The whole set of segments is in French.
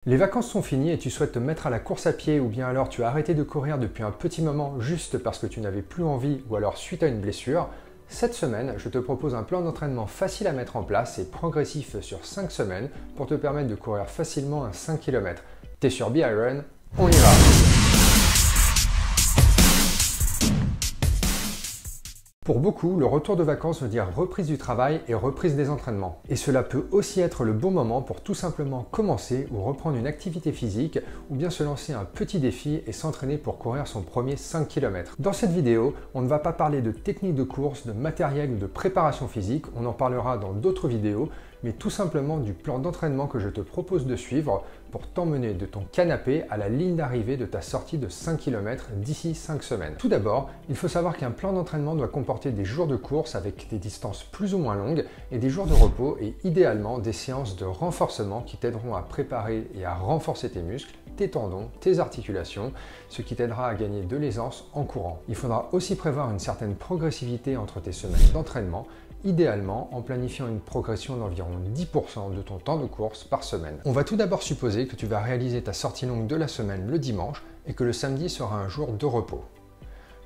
Les vacances sont finies et tu souhaites te mettre à la course à pied ou bien alors tu as arrêté de courir depuis un petit moment juste parce que tu n'avais plus envie ou alors suite à une blessure. Cette semaine, je te propose un plan d'entraînement facile à mettre en place et progressif sur 5 semaines pour te permettre de courir facilement un 5 km. T'es sur BeIron, on y va! Pour beaucoup, le retour de vacances veut dire reprise du travail et reprise des entraînements. Et cela peut aussi être le bon moment pour tout simplement commencer ou reprendre une activité physique ou bien se lancer un petit défi et s'entraîner pour courir son premier 5 km. Dans cette vidéo, on ne va pas parler de technique de course, de matériel ou de préparation physique, on en parlera dans d'autres vidéos, mais tout simplement du plan d'entraînement que je te propose de suivre pour t'emmener de ton canapé à la ligne d'arrivée de ta sortie de 5 km d'ici 5 semaines. Tout d'abord, il faut savoir qu'un plan d'entraînement doit comporter des jours de course avec des distances plus ou moins longues et des jours de repos et idéalement des séances de renforcement qui t'aideront à préparer et à renforcer tes muscles, tes tendons, tes articulations, ce qui t'aidera à gagner de l'aisance en courant. Il faudra aussi prévoir une certaine progressivité entre tes semaines d'entraînement, idéalement en planifiant une progression d'environ 10% de ton temps de course par semaine. On va tout d'abord supposer que tu vas réaliser ta sortie longue de la semaine le dimanche et que le samedi sera un jour de repos.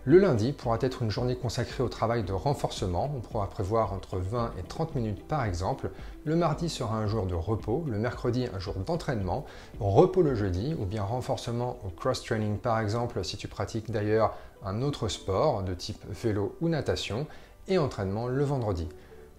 Le lundi pourra être une journée consacrée au travail de renforcement, on pourra prévoir entre 20 et 30 minutes par exemple. Le mardi sera un jour de repos, le mercredi un jour d'entraînement, repos le jeudi ou bien renforcement au cross-training par exemple si tu pratiques d'ailleurs un autre sport de type vélo ou natation et entraînement le vendredi.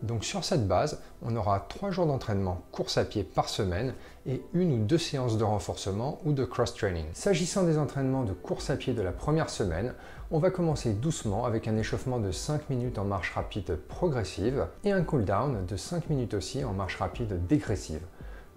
Donc sur cette base, on aura 3 jours d'entraînement course à pied par semaine et 1 ou 2 séances de renforcement ou de cross-training. S'agissant des entraînements de course à pied de la première semaine, on va commencer doucement avec un échauffement de 5 minutes en marche rapide progressive et un cool-down de 5 minutes aussi en marche rapide dégressive.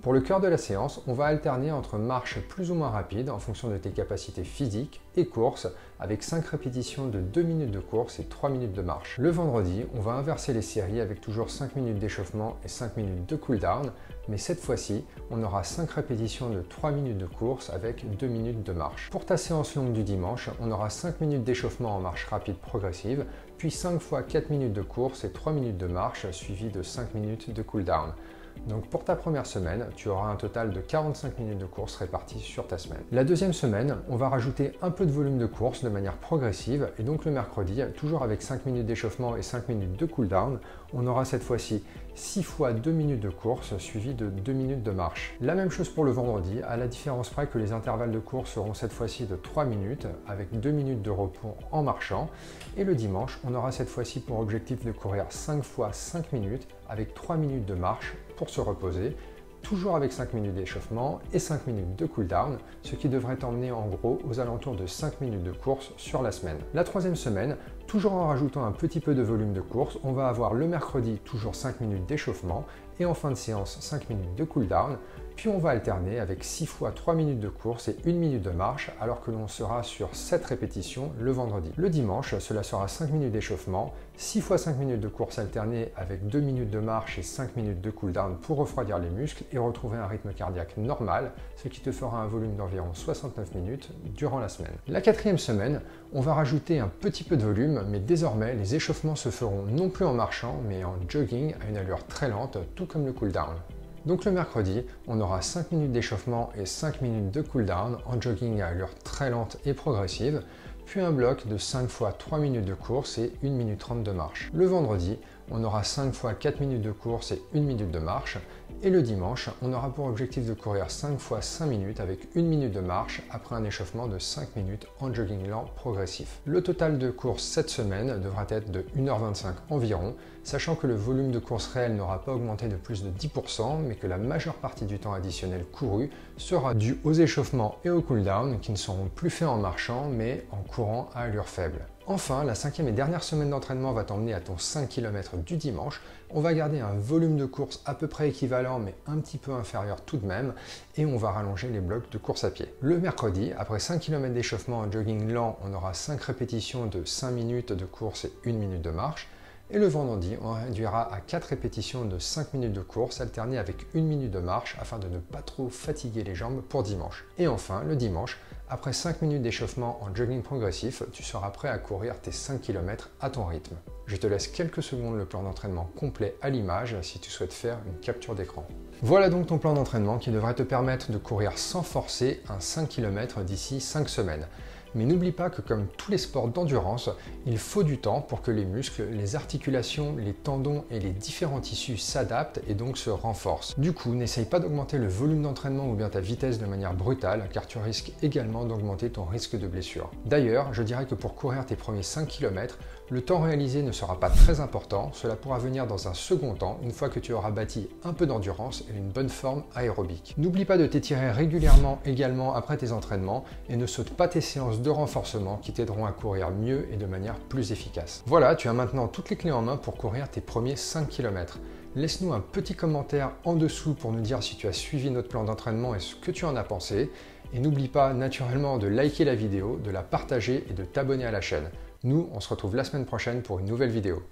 Pour le cœur de la séance, on va alterner entre marche plus ou moins rapide en fonction de tes capacités physiques et course avec 5 répétitions de 2 minutes de course et 3 minutes de marche. Le vendredi, on va inverser les séries avec toujours 5 minutes d'échauffement et 5 minutes de cool-down, mais cette fois-ci, on aura 5 répétitions de 3 minutes de course avec 2 minutes de marche. Pour ta séance longue du dimanche, on aura 5 minutes d'échauffement en marche rapide progressive, puis 5 fois 4 minutes de course et 3 minutes de marche suivies de 5 minutes de cool-down. Donc pour ta première semaine, tu auras un total de 45 minutes de course réparties sur ta semaine. La deuxième semaine, on va rajouter un peu de volume de course de manière progressive et donc le mercredi, toujours avec 5 minutes d'échauffement et 5 minutes de cool-down, on aura cette fois-ci 6 fois 2 minutes de course suivies de 2 minutes de marche. La même chose pour le vendredi, à la différence près que les intervalles de course seront cette fois-ci de 3 minutes avec 2 minutes de repos en marchant. Et le dimanche, on aura cette fois-ci pour objectif de courir 5 fois 5 minutes avec 3 minutes de marche pour se reposer, toujours avec 5 minutes d'échauffement et 5 minutes de cool-down, ce qui devrait t'emmener en gros aux alentours de 5 minutes de course sur la semaine. La troisième semaine, toujours en rajoutant un petit peu de volume de course, on va avoir le mercredi toujours 5 minutes d'échauffement et en fin de séance 5 minutes de cool-down, puis on va alterner avec 6 fois 3 minutes de course et 1 minute de marche alors que l'on sera sur 7 répétitions le vendredi. Le dimanche, cela sera 5 minutes d'échauffement, 6 fois 5 minutes de course alternée avec 2 minutes de marche et 5 minutes de cool-down pour refroidir les muscles et retrouver un rythme cardiaque normal, ce qui te fera un volume d'environ 69 minutes durant la semaine. La quatrième semaine, on va rajouter un petit peu de volume, mais désormais les échauffements se feront non plus en marchant, mais en jogging à une allure très lente, tout comme le cool-down. Donc le mercredi, on aura 5 minutes d'échauffement et 5 minutes de cool-down en jogging à allure très lente et progressive, puis un bloc de 5 fois 3 minutes de course et 1 minute 30 de marche. Le vendredi, on aura 5 fois 4 minutes de course et 1 minute de marche. Et le dimanche, on aura pour objectif de courir 5 fois 5 minutes avec 1 minute de marche après un échauffement de 5 minutes en jogging lent progressif. Le total de course cette semaine devra être de 1h25 environ, sachant que le volume de course réel n'aura pas augmenté de plus de 10%, mais que la majeure partie du temps additionnel couru sera dû aux échauffements et au cool-down qui ne seront plus faits en marchant, mais en courant à allure faible. Enfin, la cinquième et dernière semaine d'entraînement va t'emmener à ton 5 km du dimanche. On va garder un volume de course à peu près équivalent mais un petit peu inférieur tout de même et on va rallonger les blocs de course à pied. Le mercredi, après 5 km d'échauffement en jogging lent, on aura 5 répétitions de 5 minutes de course et 1 minute de marche. Et le vendredi, on réduira à 4 répétitions de 5 minutes de course alternées avec 1 minute de marche afin de ne pas trop fatiguer les jambes pour dimanche. Et enfin, le dimanche, Après 5 minutes d'échauffement en jogging progressif, tu seras prêt à courir tes 5 km à ton rythme. Je te laisse quelques secondes le plan d'entraînement complet à l'image si tu souhaites faire une capture d'écran. Voilà donc ton plan d'entraînement qui devrait te permettre de courir sans forcer un 5 km d'ici 5 semaines. Mais n'oublie pas que comme tous les sports d'endurance, il faut du temps pour que les muscles, les articulations, les tendons et les différents tissus s'adaptent et donc se renforcent. Du coup, n'essaye pas d'augmenter le volume d'entraînement ou bien ta vitesse de manière brutale car tu risques également d'augmenter ton risque de blessure. D'ailleurs, je dirais que pour courir tes premiers 5 km, le temps réalisé ne sera pas très important, cela pourra venir dans un second temps une fois que tu auras bâti un peu d'endurance et une bonne forme aérobique. N'oublie pas de t'étirer régulièrement également après tes entraînements et ne saute pas tes séances de renforcement qui t'aideront à courir mieux et de manière plus efficace. Voilà, tu as maintenant toutes les clés en main pour courir tes premiers 5 km. Laisse-nous un petit commentaire en dessous pour nous dire si tu as suivi notre plan d'entraînement et ce que tu en as pensé. Et n'oublie pas naturellement de liker la vidéo, de la partager et de t'abonner à la chaîne. Nous, on se retrouve la semaine prochaine pour une nouvelle vidéo.